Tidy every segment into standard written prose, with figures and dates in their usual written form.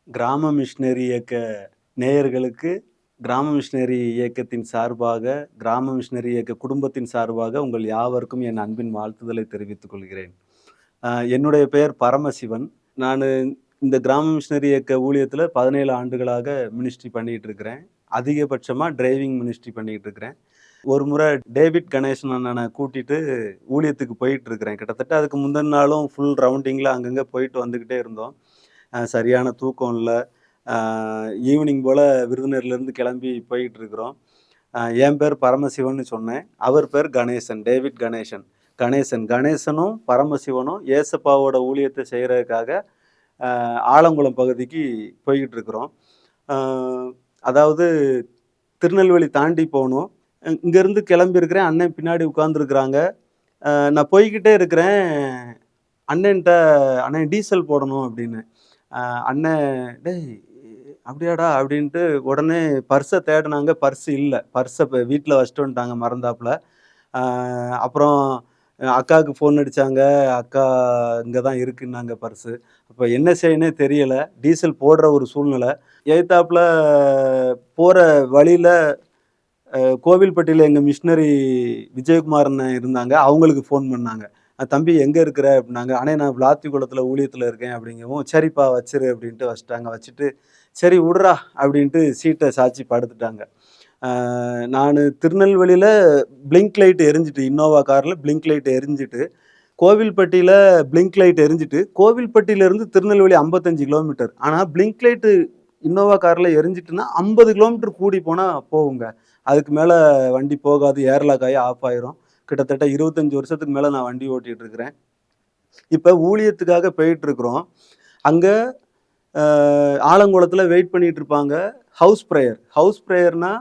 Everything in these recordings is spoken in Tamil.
கிராம மிஷனரி இயக்க நேயர்களுக்கு, கிராம மிஷனரி இயக்கத்தின் சார்பாக, கிராம மிஷனரி இயக்க குடும்பத்தின் சார்பாக உங்கள் யாவருக்கும் என் அன்பின் வாழ்த்துதலை தெரிவித்துக் கொள்கிறேன். என்னுடைய பெயர் பரமசிவன். நானு இந்த கிராம மிஷனரி இயக்க ஊழியத்தில 17 ஆண்டுகளாக மினிஸ்ட்ரி பண்ணிட்டு இருக்கிறேன். அதிகபட்சமா டிரைவிங் மினிஸ்ட்ரி பண்ணிட்டு இருக்கிறேன். ஒரு முறை டேவிட் கணேசன் அண்ணன கூட்டிட்டு ஊழியத்துக்கு போயிட்டு இருக்கிறேன். கிட்டத்தட்ட அதுக்கு முந்தின நாளும் ஃபுல் ரவுண்டிங்ல அங்கங்க போயிட்டு வந்துகிட்டே இருந்தோம். சரியான தூக்கம் இல்ல. அ ஈவினிங் போல விருதுநகர்லேருந்து கிளம்பி போயிட்டுருக்கிறோம். என் பேர் பரமசிவன்னு சொன்னேன். அவர் பேர் கணேசன், டேவிட் கணேசன். கணேசனும், பரமசிவனும் ஏசப்பாவோட ஊழியத்த செய்றதுக்காக ஆலங்குளம் பகுதிக்கு போய்க்கிட்டுருக்கிறோம். அ அதாவது திருநெல்வேலி தாண்டி போணும். இங்கேருந்து கிளம்பியிருக்கிறேன். அண்ணன் பின்னாடி உட்காந்துருக்குறாங்க. நான் போய்க்கிட்டே இருக்கிறேன். அண்ணன்ட்ட "அண்ணே டீசல் போடணும்" அப்படின்னு. அ அண்ணன் "டேய் அப்படியாடா?" அப்படின்ட்டு உடனே பர்ஸ தேடுனாங்க. பர்ஸ் இல்ல. பர்ஸ இப்ப வீட்ல வச்சுட்டு வந்துட்டாங்க மறந்தாப்புல. அ அப்புறம் அக்காவுக்கு ஃபோன் அடிச்சாங்க. அக்கா இங்க தான் இருக்குன்னாங்க பர்ஸு. அப்ப என்ன செய்யன்னே தெரியல. டீசல் போடுற ஒரு சூழ்நிலை. எதுத்தாப்புல போற வழியில கோவில்பட்டியில எங்க மிஷனரி விஜயகுமார் அண்ணன் இருந்தாங்க. அவங்களுக்கு ஃபோன் பண்ணாங்க. "தம்பி எங்க இருக்கிற?" அப்படின்னாங்க. "அண்ணே நான் விளாத்திக்குளத்தில ஊழியத்தில இருக்கேன்" அப்படிங்கவும், "சரிப்பா வச்சுரு" அப்படின்ட்டு வச்சுட்டாங்க. வச்சுட்டு, "சரி உட்றா" அப்படின்ட்டு சீட்ட சாய்ச்சி படுத்துட்டாங்க. நானு திருநெல்வேலியில பிளிங்க் லைட் எரிஞ்சுட்டு, இன்னோவா கார்ல பிளிங்க் லைட் எரிஞ்சுட்டு, கோவில்பட்டியில பிளிங்க் லைட் எரிஞ்சுட்டு, கோவில்பட்டியிலிருந்து திருநெல்வேலி 55 கிலோமீட்டர். ஆனா பிளிங்க் லைட்டு இன்னோவா கார்ல எரிஞ்சுட்டுன்னா 50 கிலோமீட்டர் கூடி போனா போகுங்க. அதுக்கு மேல வண்டி போகாது. ஏர்லாக் ஆயி ஆஃப் ஆயிரும். கிட்டத்தட்ட 25 வருஷத்துக்கு மேல நான் வண்டி ஓட்டிட்டு இருக்கிறேன். இப்ப ஊழியத்துக்காக போயிட்டு இருக்கிறோம். அங்க அ ஆலங்குளத்துல வெயிட் பண்ணிட்டு இருப்பாங்க. ஹவுஸ் பிரேயர்னா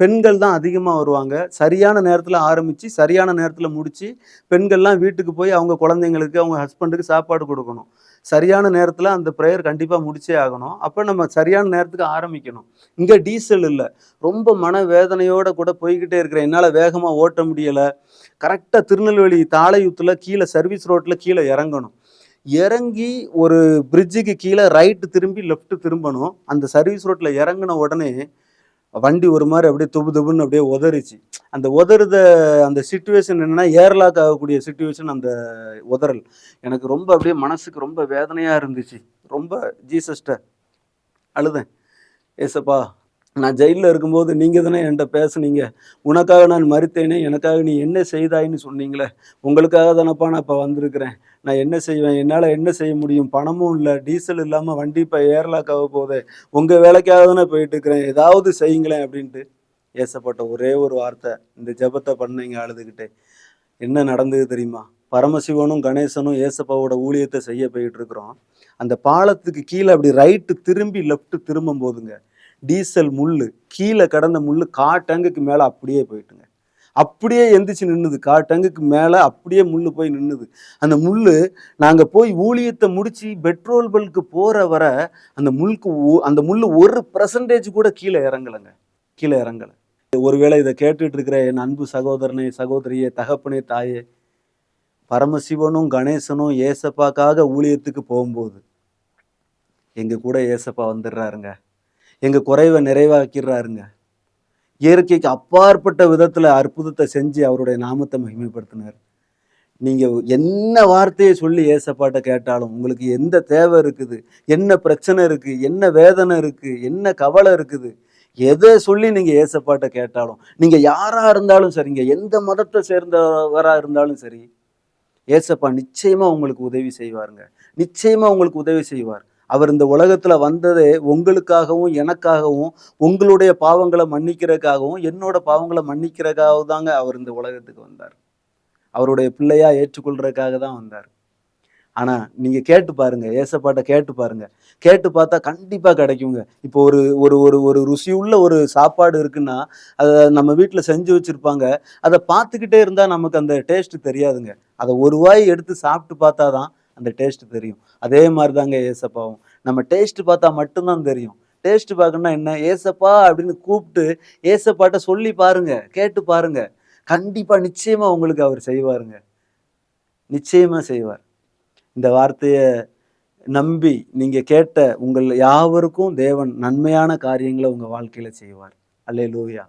பெண்கள் தான் அதிகமா வருவாங்க. சரியான நேரத்துல ஆரம்பிச்சு, சரியான நேரத்துல முடிச்சு, பெண்கள்லாம் வீட்டுக்கு போய் அவங்க குழந்தைங்களுக்கு, அவங்க ஹஸ்பண்டுக்கு சாப்பாடு குடுக்கணும். சரியான நேரத்துல அந்த பிரேயர் கண்டிப்பா முடிச்சே ஆகணும். அப்ப நம்ம சரியான நேரத்துக்கு ஆரம்பிக்கணும். இங்க டீசல் இல்ல. ரொம்ப மனவேதனையோட கூட போய்க்கிட்டே இருக்கிறேன். என்னால வேகமா ஓட்ட முடியல. கரெக்ட்டா திருநெல்வேலி தாழையூத்துல கீழ சர்வீஸ் ரோட்ல கீழ இறங்கணும். இறங்கி ஒரு பிரிட்ஜுக்கு கீழ ரைட் திரும்பி லெஃப்ட் திரும்பணும். அந்த சர்வீஸ் ரோட்ல இறங்குன உடனே, வண்டி ஒரு மாரி அப்படியே துபு துபுன்னு அப்படியே உதறிச்சு. அந்த உதறுத அந்த சிச்சுவேஷன் என்னன்னா, ஏர்லாக் ஆகக்கூடிய சிச்சுவேஷன் அந்த உதறல். எனக்கு ரொம்ப அப்படியே மனசுக்கு ரொம்ப வேதனையா இருந்துச்சு. ரொம்ப ஜீசஸ்ட்ட அழுதேன். "ஏசப்பா, நான் ஜெயில்ல இருக்கும்போது நீங்க தானே என்ட்ட பேசுனீங்க. உனக்காக நான் மரித்தேனே, எனக்காக நீ என்ன செய்தாய்ன்னு சொன்னீங்களே. உங்களுக்காக தானப்பா நான் இப்ப வந்திருக்கிறேன். நான் என்ன செய்வேன்? என்னால என்ன செய்ய முடியும்? பணமும் இல்ல. டீசல் இல்லாம வண்டி இப்ப ஏர்லாக் ஆக போதே. உங்க வேலைக்காக தானே போயிட்டுருக்கிறேன். ஏதாவது செய்யுங்களேன்" அப்படின்ட்டு ஏசப்பாட்ட ஒரே ஒரு வார்த்தை. இந்த ஜெபத்த பண்ணேங்க அழுதுகிட்டே. என்ன நடந்தது தெரியுமா? பரமசிவனும், கணேசனும் ஏசப்பாவோட ஊழியத்த செய்ய போயிட்டுருக்கிறோம். அந்த பாலத்துக்கு கீழ அப்படி ரைட் திரும்பி லெஃப்ட் திரும்பும்போதுங்க, டீசல் முள்ளு, கீழ கிடந்த முள்ளு டேங்குக்கு மேல அப்படியே போயிட்டுங்க. அப்படியே எந்திரிச்சு நின்னுது. டேங்குக்கு மேல அப்படியே முள்ளு போய் நின்னுது. அந்த முள்ளு நாங்க போய் ஊழியத்த முடிச்சு பெட்ரோல் பங்க் போற வர அந்த முள்ளு 1% கூட கீழ இறங்கலங்க. கீழ இறங்கல. ஒருவேளை இத கேட்டுட்டு இருக்கிற என் அன்பு சகோதரனே, சகோதரியே, தகப்பனே, தாயே, பரமசிவனும், கணேசனும் ஏசப்பாக்காக ஊழியத்துக்கு போகும்போது, எங்க கூட ஏசப்பா வந்துடுறாருங்க. எங்க குறைவ நிறைவாக்கிடுறாருங்க. இயற்கைக்கு அப்பாற்பட்ட விதத்துல அற்புதத்தை செஞ்சு அவருடைய நாமத்தை மகிமைப்படுத்தினார். நீங்க என்ன வார்த்தையை சொல்லி ஏசப்பாட்ட கேட்டாலும், உங்களுக்கு எந்த தேவை இருக்குது, என்ன பிரச்சனை இருக்கு, என்ன வேதனை இருக்கு, என்ன கவலை இருக்குது, எதை சொல்லி நீங்க ஏசப்பாட்ட கேட்டாலும், நீங்க யாரா இருந்தாலும் சரிங்க, எந்த மதத்தை சேர்ந்தவரா இருந்தாலும் சரி, ஏசப்பா நிச்சயமா உங்களுக்கு உதவி செய்வாருங்க. நிச்சயமா உங்களுக்கு உதவி செய்வார். அவர் இந்த உலகத்துல வந்ததே உங்களுக்காகவும், எனக்காகவும், உங்களுடைய பாவங்கள மன்னிக்கிறதுக்காகவும், என்னோட பாவங்கள மன்னிக்கிறதுக்காகவும் தாங்க அவர் இந்த உலகத்துக்கு வந்தார். அவருடைய பிள்ளையா ஏற்றுக்கொள்றதுக்காக தான் வந்தார். ஆனா, நீங்க கேட்டு பாருங்க. ஏசப்பாட்ட கேட்டு பாருங்க. கேட்டு பார்த்தா கண்டிப்பா கிடைக்குங்க. இப்போ ஒரு ஒரு ஒரு ஒரு ருசியுள்ள ஒரு சாப்பாடு இருக்குன்னா, அத நம்ம வீட்ல செஞ்சு வச்சிருப்பாங்க. அத பார்த்துக்கிட்டே இருந்தா நமக்கு அந்த டேஸ்ட் தெரியாதுங்க. அத ஒரு வாய் எடுத்து சாப்பிட்டு பார்த்தா தான் அந்த டேஸ்ட் தெரியும். அதே மாரி தாங்க ஏசப்பாவும். நம்ம டேஸ்ட் பார்த்தா மட்டும் தான் தெரியும். டேஸ்ட் பார்க்கணும்னா என்ன? ஏசப்பா அப்படின்னு கூப்பிட்டு ஏசப்பாட்ட சொல்லி பாருங்க. கேட்டு பாருங்க. கண்டிப்பா நிச்சயமா உங்களுக்கு அவர் செய்வாருங்க. நிச்சயமா செய்வார். இந்த வார்த்தைய நம்பி நீங்க கேட்ட உங்கள் யாவருக்கும் தேவன் நன்மையான காரியங்கள உங்க வாழ்க்கையில செய்வார். அல்லேலூயா!